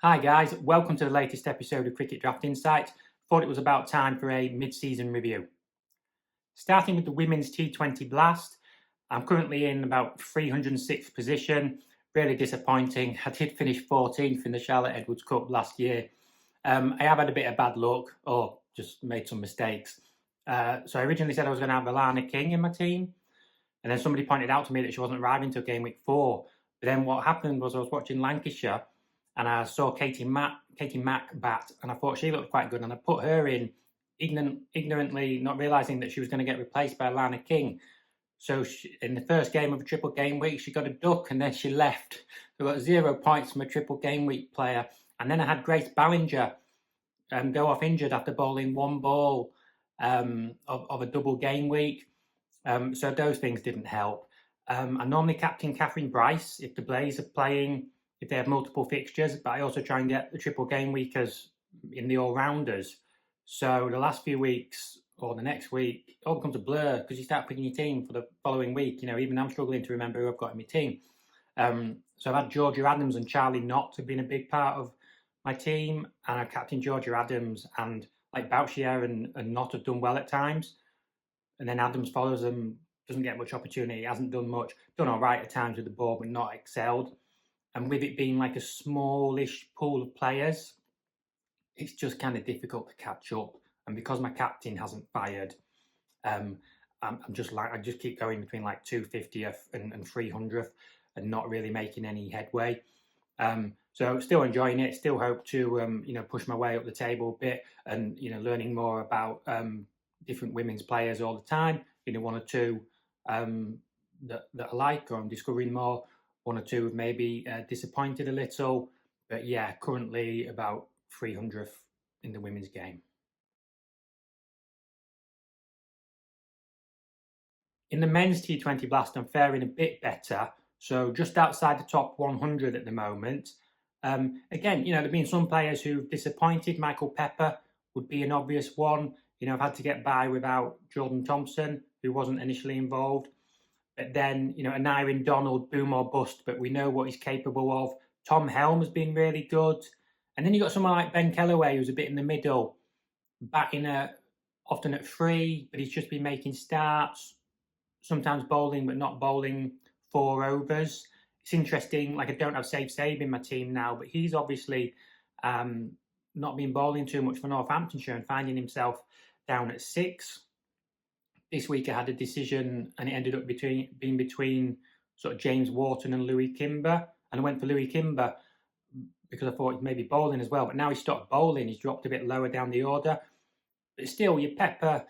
Hi guys, welcome to the latest episode of Cricket Draft Insights. Thought it was about time for a mid-season review. Starting with the Women's T20 Blast, I'm currently in about 306th position. Really disappointing. I did finish 14th in the Charlotte Edwards Cup last year. I have had a bit of bad luck, or just made some mistakes. So I originally said I was going to have Alana King in my team, and then somebody pointed out to me that she wasn't arriving until game week 4. But then what happened was I was watching Lancashire, and I saw Katie Mack bat, and I thought she looked quite good, and I put her in, ignorantly, not realising that she was going to get replaced by Alana King. So in the first game of a triple game week, she got a duck, and then she left. So I got 0 points from a triple game week player. And then I had Grace Ballinger go off injured after bowling one ball of a double game week. So those things didn't help. I normally captain Catherine Bryce if the Blaze are playing, if they have multiple fixtures, but I also try and get the triple game weekers in the all-rounders. So the last few weeks or the next week, it all becomes a blur because you start picking your team for the following week. You know, even I'm struggling to remember who I've got in my team. So I've had Georgia Adams and Charlie Knott have been a big part of my team, and I've captained Georgia Adams, and like Bouchier and Knott have done well at times. And then Adams follows them, doesn't get much opportunity, hasn't done much, done all right at times with the ball, but not excelled. And with it being like a smallish pool of players, it's just kind of difficult to catch up. And because my captain hasn't fired, I'm just like, I just keep going between like 250th and 300th and not really making any headway. So still enjoying it, still hope to, push my way up the table a bit and, learning more about different women's players all the time. One or two that I like, or I'm discovering more. One or two have maybe disappointed a little, but yeah, currently about 300th in the women's game. In the men's T20 Blast, I'm faring a bit better, so just outside the top 100 at the moment. Again, there have been some players who've disappointed. Michael Pepper would be an obvious one. I've had to get by without Jordan Thompson, who wasn't initially involved. But then, an Irene Donald, boom or bust, but we know what he's capable of. Tom Helm has been really good. And then you've got someone like Ben Kellaway, who's a bit in the middle, batting often at 3, but he's just been making starts, sometimes bowling, but not bowling 4 overs. It's interesting, like I don't have Save in my team now, but he's obviously not been bowling too much for Northamptonshire and finding himself down at 6. This week I had a decision, and it ended up being between sort of James Wharton and Louis Kimber, and I went for Louis Kimber because I thought he'd maybe bowling as well, but now he stopped bowling, he's dropped a bit lower down the order. But still, your Pepper,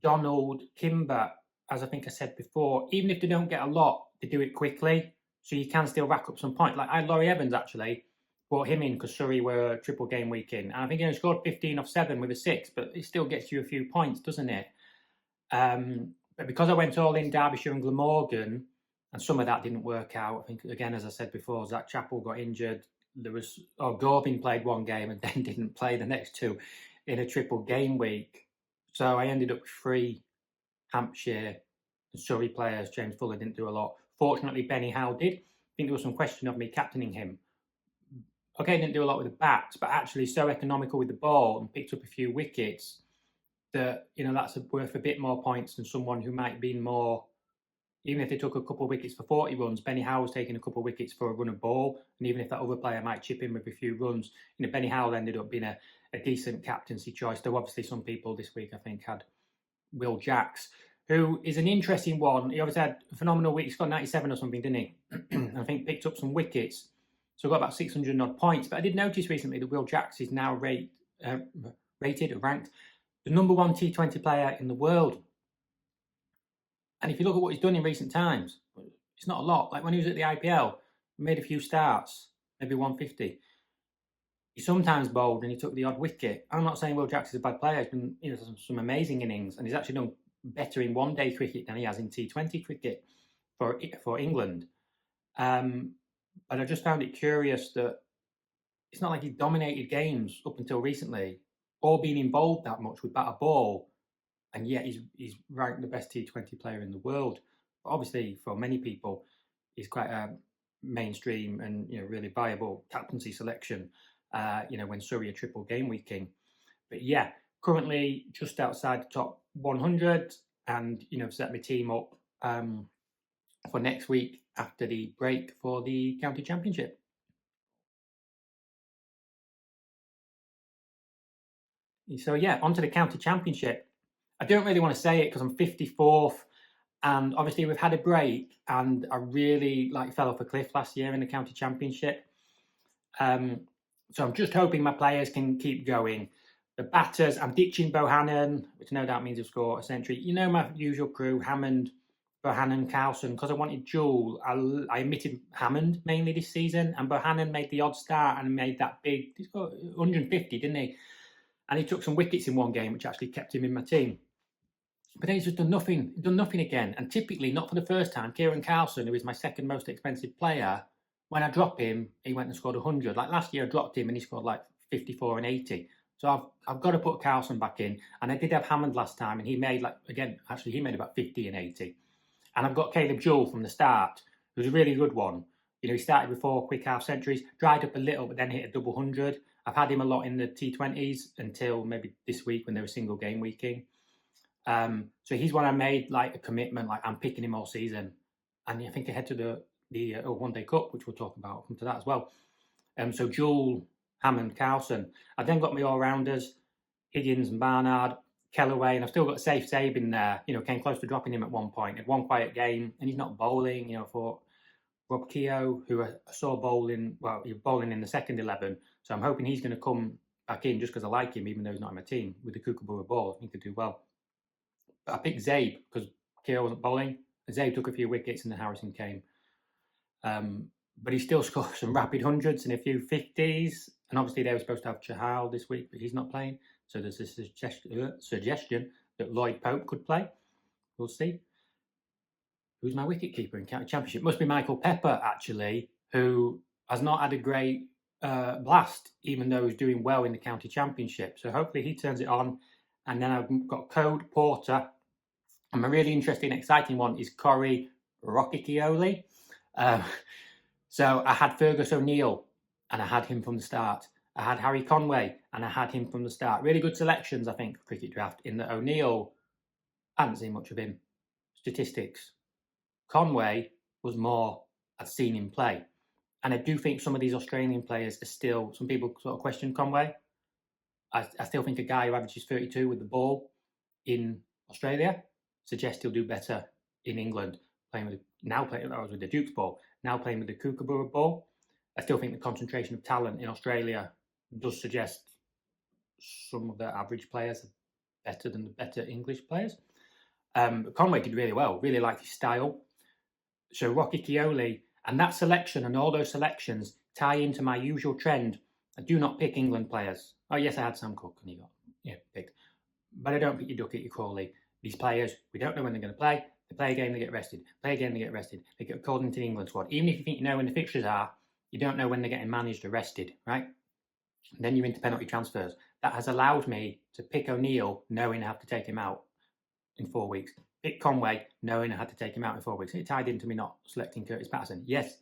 Donald, Kimber, as I think I said before, even if they don't get a lot, they do it quickly, so you can still rack up some points. Like I had Laurie Evans actually, brought him in because Surrey were triple game week in, and I think he only scored 15 off 7 with a 6, but it still gets you a few points, doesn't it? But because I went all in Derbyshire and Glamorgan, and some of that didn't work out. I think, again, as I said before, Zach Chappell got injured. Gorbin played one game and then didn't play the next 2 in a triple game week. So I ended up with 3 Hampshire and Surrey players. James Fuller didn't do a lot. Fortunately, Benny Howe did. I think there was some question of me captaining him. Okay, didn't do a lot with the bats, but actually so economical with the ball and picked up a few wickets that, that's worth a bit more points than someone who might be more, even if they took a couple of wickets for 40 runs. Benny Howe was taking a couple of wickets for a run of ball, and even if that other player might chip in with a few runs, Benny Howe ended up being a decent captaincy choice. Though obviously some people this week, I think, had Will Jacks, who is an interesting one. He obviously had a phenomenal week. He's got 97 or something, didn't he? I think picked up some wickets, so got about 600 odd points. But I did notice recently that Will Jacks is now ranked the number 1 T20 player in the world. And if you look at what he's done in recent times, it's not a lot. Like when he was at the IPL, he made a few starts, maybe 150. He sometimes bowled and he took the odd wicket. I'm not saying Will Jacks is a bad player. He's been, some amazing innings, and he's actually done better in one-day cricket than he has in T20 cricket for England. But I just found it curious that it's not like he dominated games up until recently, or been involved that much with batter ball, and yet he's ranked the best T20 player in the world. But obviously, for many people, he's quite a mainstream and really viable captaincy selection. when Surrey are triple game weeking. But yeah, currently just outside the top 100, and set my team up for next week after the break for the county championship. So yeah, onto the county championship. I don't really want to say it because I'm 54th, and obviously we've had a break, and I really fell off a cliff last year in the county championship. So I'm just hoping my players can keep going. The batters, I'm ditching Bohannon, which no doubt means he'll score a century. My usual crew, Hammond, Bohannon, Carlson, because I wanted Jewell. I omitted Hammond mainly this season, and Bohannon made the odd start and made that big, he's got 150, didn't he? And he took some wickets in one game, which actually kept him in my team. But then he's just done nothing again. And typically, not for the first time, Kieran Carlson, who is my second most expensive player, when I drop him, he went and scored 100. Like last year, I dropped him and he scored 54 and 80. So I've got to put Carlson back in. And I did have Hammond last time, and he made he made about 50 and 80. And I've got Caleb Jewell from the start, who's a really good one. He started with 4 quick half centuries, dried up a little, but then hit a double 100. I've had him a lot in the T20s until maybe this week when they were single game weeking. So he's one I made a commitment, I'm picking him all season. And I think ahead to the One Day Cup, which we'll talk about, I'll come to that as well. So Jewell, Hammond, Carlson. I then got my all-rounders, Higgins and Barnard, Kellaway, and I've still got Safe Sabe in there. Came close to dropping him at one point. Had one quiet game, and he's not bowling. For Rob Keogh, who I saw bowling, he was bowling in the second 11. So I'm hoping he's going to come back in just because I like him, even though he's not in my team. With the Kookaburra ball, I think he could do well. But I picked Zabe because Keogh wasn't bowling. Zabe took a few wickets and then Harrison came. But he still scored some rapid hundreds and a few 50s. And obviously they were supposed to have Chahal this week, but he's not playing. So there's a suggestion that Lloyd Pope could play. We'll see. Who's my wicketkeeper in county championship? Must be Michael Pepper, actually, who has not had a great blast, even though he's doing well in the county championship. So hopefully he turns it on. And then I've got Code Porter. And a really interesting, exciting one is Corey Rocchicchioli. So I had Fergus O'Neill, and I had him from the start. I had Harry Conway, and I had him from the start. Really good selections, I think, for Cricket Draft. In that O'Neill, I haven't seen much of him. Statistics. Conway was more I'd seen him play. And I do think some of these Australian players are still, some people sort of question Conway. I still think a guy who averages 32 with the ball in Australia suggests he'll do better in England, playing with the Duke's ball, now playing with the Kookaburra ball. I still think the concentration of talent in Australia does suggest some of the average players are better than the better English players. But Conway did really well, really liked his style. So Rocchicchioli, and that selection and all those selections tie into my usual trend. I do not pick England players. Oh yes, I had Sam Cook and he got picked. But I don't pick your Duckett, your Crawley. These players, we don't know when they're going to play. They play a game, they get rested. Play a game, they get rested. They get called into the England squad. Even if you think you know when the fixtures are, you don't know when they're getting managed or rested, right? And then you're into penalty transfers. That has allowed me to pick O'Neill, knowing I have to take him out in 4 weeks. Pick Conway, knowing I had to take him out in 4 weeks. It tied into me not selecting Curtis Patterson. Yes,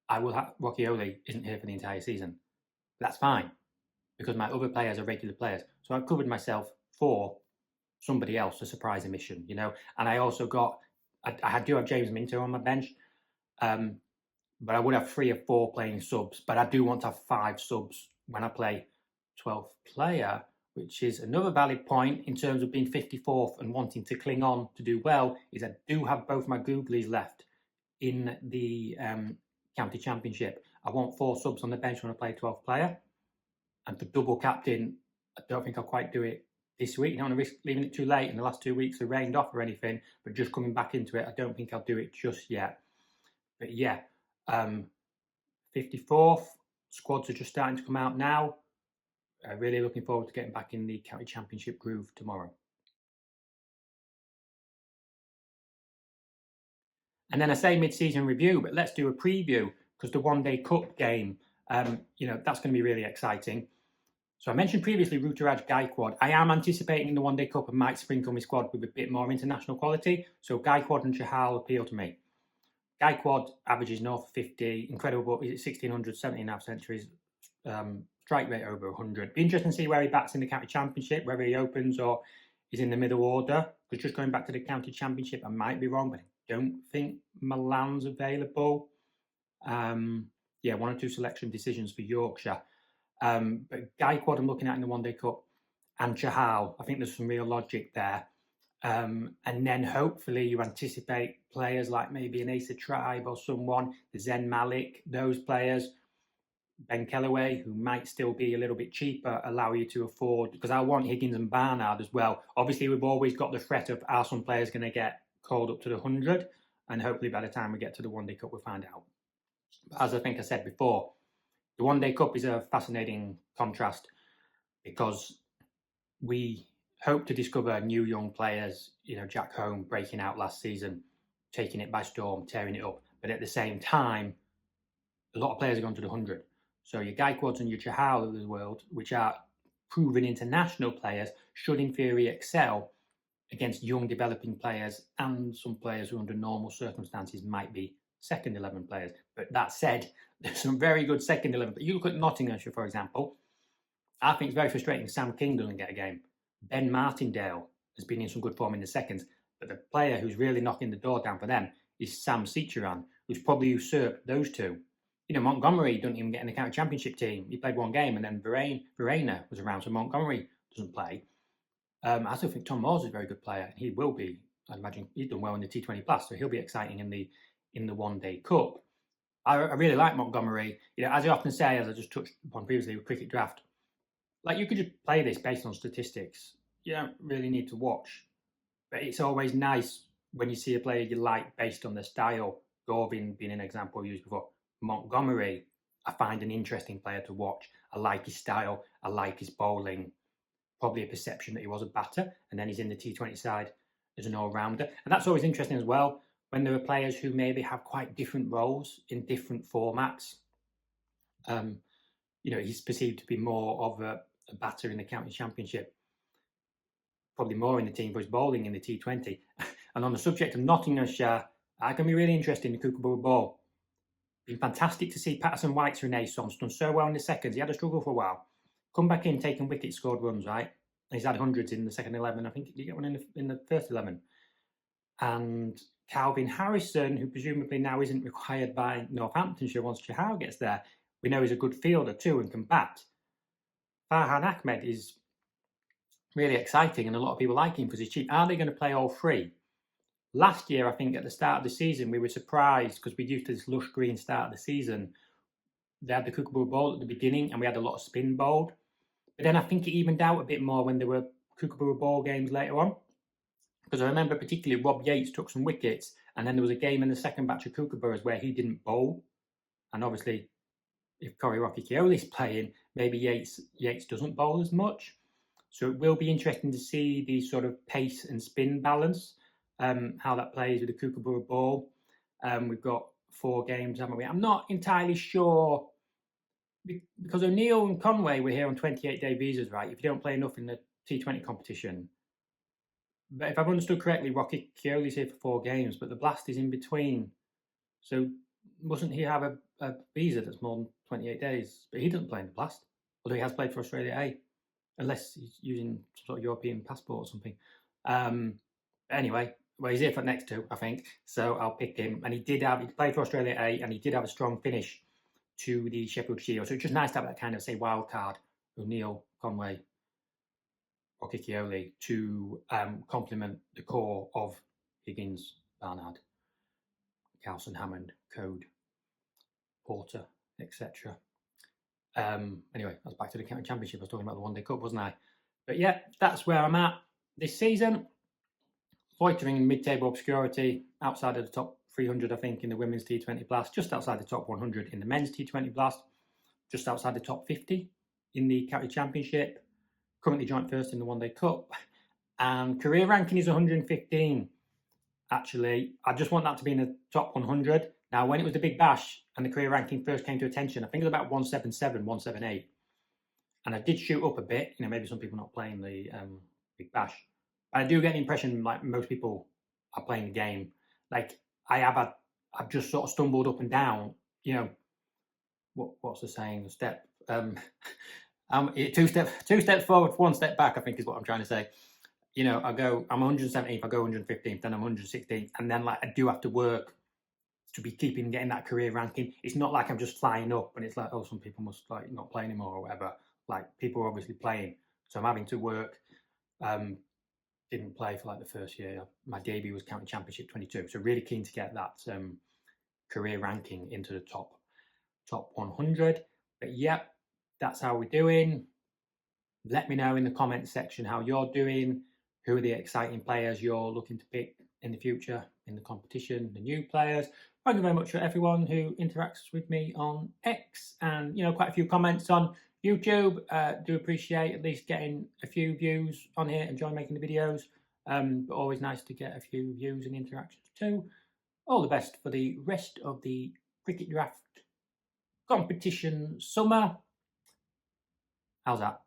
I will have Rocchicchioli isn't here for the entire season. That's fine, because my other players are regular players. So I've covered myself for somebody else, a surprise emission, And I also got, I do have James Minter on my bench, but I would have 3 or 4 playing subs. But I do want to have 5 subs when I play 12th player, which is another valid point in terms of being 54th and wanting to cling on to do well, is I do have both my Googlies left in the county championship. I want 4 subs on the bench when I play 12th player. And for double captain, I don't think I'll quite do it this week. I don't want to risk leaving it too late. In the last 2 weeks, it rained off or anything, but just coming back into it, I don't think I'll do it just yet. But yeah, 54th, squads are just starting to come out now. Really looking forward to getting back in the county championship groove tomorrow. And then I say mid-season review, but let's do a preview, because the One Day Cup game, that's going to be really exciting. So I mentioned previously Ruturaj Gaikwad. I am anticipating in the One Day Cup I might sprinkle my squad with a bit more international quality. So Gaikwad and Chahal appeal to me. Gaikwad averages north of 50, incredible, 1,600, 17.5 centuries, strike rate over 100. Be interesting to see where he bats in the county championship, whether he opens or is in the middle order. Because just going back to the county championship, I might be wrong, but I don't think Milan's available. Yeah, 1 or 2 selection decisions for Yorkshire. But Gaikwad I'm looking at in the One Day Cup, and Chahal, I think there's some real logic there. And then hopefully you anticipate players like maybe an Asa Tribe or someone, the Zen Malik, those players, Ben Kellaway, who might still be a little bit cheaper, allow you to afford, because I want Higgins and Barnard as well. Obviously, we've always got the threat of, are some players going to get called up to the 100? And hopefully by the time we get to the One Day Cup, we'll find out. But as I think I said before, the One Day Cup is a fascinating contrast because we hope to discover new young players, Jack Home breaking out last season, taking it by storm, tearing it up. But at the same time, a lot of players are going to the 100. So your Gaikwads and your Chahal of the world, which are proven international players, should in theory excel against young developing players and some players who under normal circumstances might be second 11 players. But that said, there's some very good second 11. But you look at Nottinghamshire, for example, I think it's very frustrating Sam King doesn't get a game. Ben Martindale has been in some good form in the seconds, but the player who's really knocking the door down for them is Sam Seacharan, who's probably usurped those two. Montgomery doesn't even get in the county championship team. He played 1 game, and then Verena was around, so Montgomery doesn't play. I still think Tom Moores is a very good player. He will be. I imagine he's done well in the T20 Plus, so he'll be exciting in the One Day Cup. I really like Montgomery. As I often say, as I just touched upon previously with Cricket Draft, you could just play this based on statistics. You don't really need to watch. But it's always nice when you see a player you like based on their style. Gorvin being an example used before. Montgomery, I find an interesting player to watch. I like his style. I like his bowling. Probably a perception that he was a batter. And then he's in the T20 side as an all-rounder. And that's always interesting as well, when there are players who maybe have quite different roles in different formats. He's perceived to be more of a batter in the county championship, probably more in the team for his bowling in the T20. And on the subject of Nottinghamshire, I can be really interested in the Kookaburra ball. Been fantastic to see Patterson White's Renaissance, done so well in the seconds. He had a struggle for a while. Come back in, taking wickets, scored runs, right? He's had hundreds in the second 11. I think he get one in the first 11. And Calvin Harrison, who presumably now isn't required by Northamptonshire once Chahal gets there, we know he's a good fielder too and can bat. Farhan Ahmed is really exciting and a lot of people like him because he's cheap. Are they going to play all 3? Last year, I think at the start of the season, we were surprised because we used to this lush green start of the season. They had the Kookaburra ball at the beginning and we had a lot of spin bowled. But then I think it evened out a bit more when there were Kookaburra ball games later on. Because I remember particularly Rob Yates took some wickets and then there was a game in the second batch of Kookaburras where he didn't bowl. And obviously, if Corey Rocky Keoli's playing, maybe Yates doesn't bowl as much. So it will be interesting to see the sort of pace and spin balance, how that plays with the Kookaburra ball. We've got 4 games, haven't we? I'm not entirely sure, because O'Neill and Conway were here on 28-day visas, right? If you don't play enough in the T20 competition. But if I've understood correctly, Rocky Keoli's here for 4 games, but the Blast is in between. So mustn't he have a visa that's more than 28 days? But he doesn't play in the Blast, although he has played for Australia A, unless he's using some sort of European passport or something. Anyway, well, he's here for the next 2, I think, so I'll pick him. And he played for Australia A, and he did have a strong finish to the Sheffield Shield. So it's just nice to have that kind of, say, wild card, O'Neill, Conway, Rocky Keoli, to complement the core of Higgins, Barnard, Carlson, Hammond, Code, Porter, etc. Anyway, that's back to the county championship. I was talking about the One Day Cup, wasn't I? But yeah, that's where I'm at this season. Loitering in mid-table obscurity, outside of the top 300, I think, in the women's T20 Blast, just outside the top 100 in the men's T20 Blast, just outside the top 50 in the county championship, currently joint first in the One Day Cup, and career ranking is 115. Actually, I just want that to be in the top 100. Now, when it was the Big Bash and the career ranking first came to attention, I think it was about 177, 178. And I did shoot up a bit, maybe some people not playing the Big Bash. But I do get the impression like most people are playing the game. Like I've just sort of stumbled up and down, what's the saying? A step two steps forward, one step back, I think is what I'm trying to say. You know, I'm 117th, I go 115th, then I'm 116th, and then like I do have to work to be getting that career ranking. It's not like I'm just flying up and it's like, oh, some people must like not play anymore or whatever. Like people are obviously playing, so I'm having to work. Didn't play for like the first year. My debut was County Championship 22, so really keen to get that career ranking into the top 100. But yep, that's how we're doing. Let me know in the comments section how you're doing. Who are the exciting players you're looking to pick in the future in the competition, the new players. Thank you very much for everyone who interacts with me on X, and quite a few comments on YouTube. Do appreciate at least getting a few views on here. Enjoy making the videos. But always nice to get a few views and interactions too. All the best for the rest of the cricket draft competition summer. How's that?